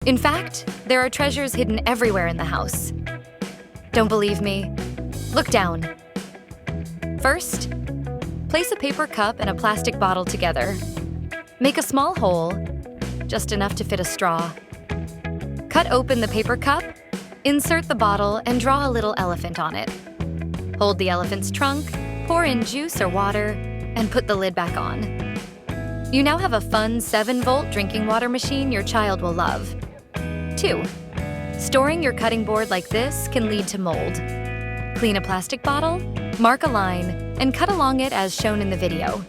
In fact, there are treasures hidden everywhere in the house. Don't believe me? Look down. First, place a paper cup and a plastic bottle together. Make a small hole, just enough to fit a straw. Cut open the paper cup, insert the bottle, and draw a little elephant on it. Hold the elephant's trunk, pour in juice or water, and put the lid back on. You now have a fun 7-volt drinking water machine your child will love. 2. Storing your cutting board like this can lead to mold. Clean a plastic bottle, mark a line, and cut along it as shown in the video.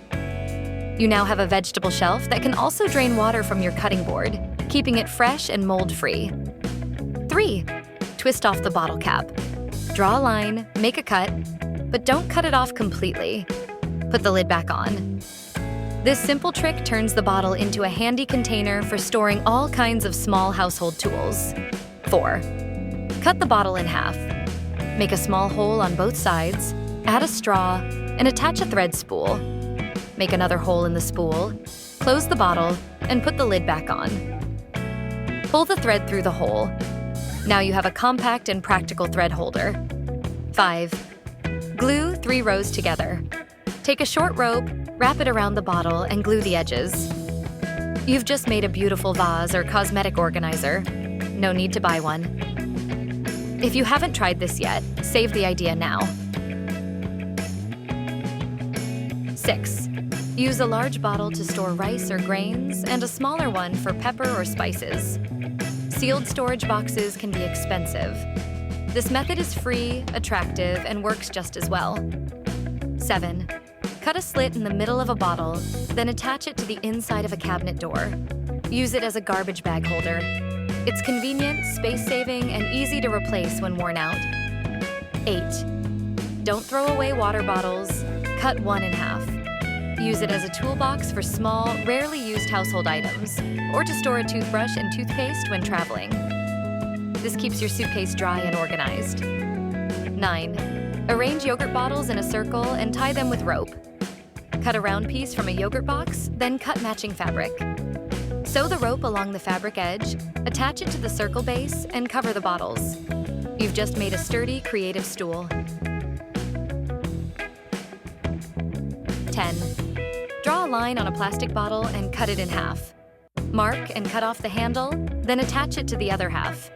You now have a vegetable shelf that can also drain water from your cutting board, keeping it fresh and mold-free. 3. Twist off the bottle cap. Draw a line, make a cut, but don't cut it off completely. Put the lid back on. This simple trick turns the bottle into a handy container for storing all kinds of small household tools. 4. Cut the bottle in half. Make a small hole on both sides, add a straw, and attach a thread spool. Make another hole in the spool, close the bottle, and put the lid back on. Pull the thread through the hole. Now you have a compact and practical thread holder. 5. Glue 3 rows together. Take a short rope, wrap it around the bottle, and glue the edges. You've just made a beautiful vase or cosmetic organizer. No need to buy one. If you haven't tried this yet, save the idea now. 6. Use a large bottle to store rice or grains and a smaller one for pepper or spices. Sealed storage boxes can be expensive. This method is free, attractive, and works just as well. 7. Cut a slit in the middle of a bottle, then attach it to the inside of a cabinet door. Use it as a garbage bag holder. It's convenient, space-saving, and easy to replace when worn out. 8. Don't throw away water bottles. Cut one in half. Use it as a toolbox for small, rarely used household items, or to store a toothbrush and toothpaste when traveling. This keeps your suitcase dry and organized. 9. Arrange yogurt bottles in a circle and tie them with rope. Cut a round piece from a yogurt box, then cut matching fabric. Sew the rope along the fabric edge, attach it to the circle base, and cover the bottles. You've just made a sturdy, creative stool. 10. Draw a line on a plastic bottle and cut it in half. Mark and cut off the handle, then attach it to the other half.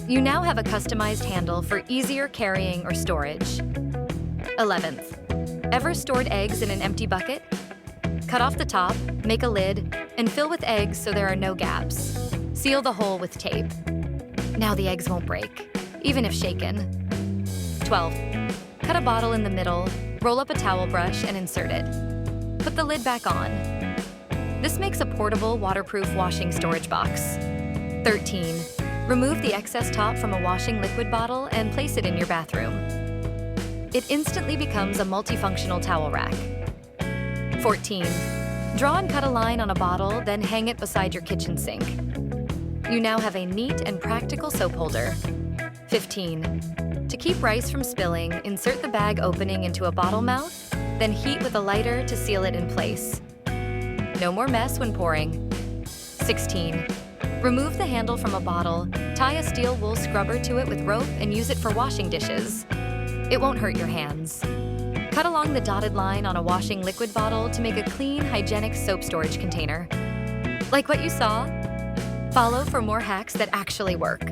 You now have a customized handle for easier carrying or storage. 11th. Ever stored eggs in an empty bucket? Cut off the top, make a lid, and fill with eggs so there are no gaps. Seal the hole with tape. Now the eggs won't break, even if shaken. 12th. Cut a bottle in the middle, roll up a towel brush, and insert it. Put the lid back on. This makes a portable, waterproof washing storage box. 13. Remove the excess top from a washing liquid bottle and place it in your bathroom. It instantly becomes a multifunctional towel rack. 14. Draw and cut a line on a bottle, then hang it beside your kitchen sink. You now have a neat and practical soap holder. 15. To keep rice from spilling, insert the bag opening into a bottle mouth, then heat with a lighter to seal it in place. No more mess when pouring. 16. Remove the handle from a bottle, tie a steel wool scrubber to it with rope, and use it for washing dishes. It won't hurt your hands. Cut along the dotted line on a washing liquid bottle to make a clean, hygienic soap storage container. Like what you saw? Follow for more hacks that actually work.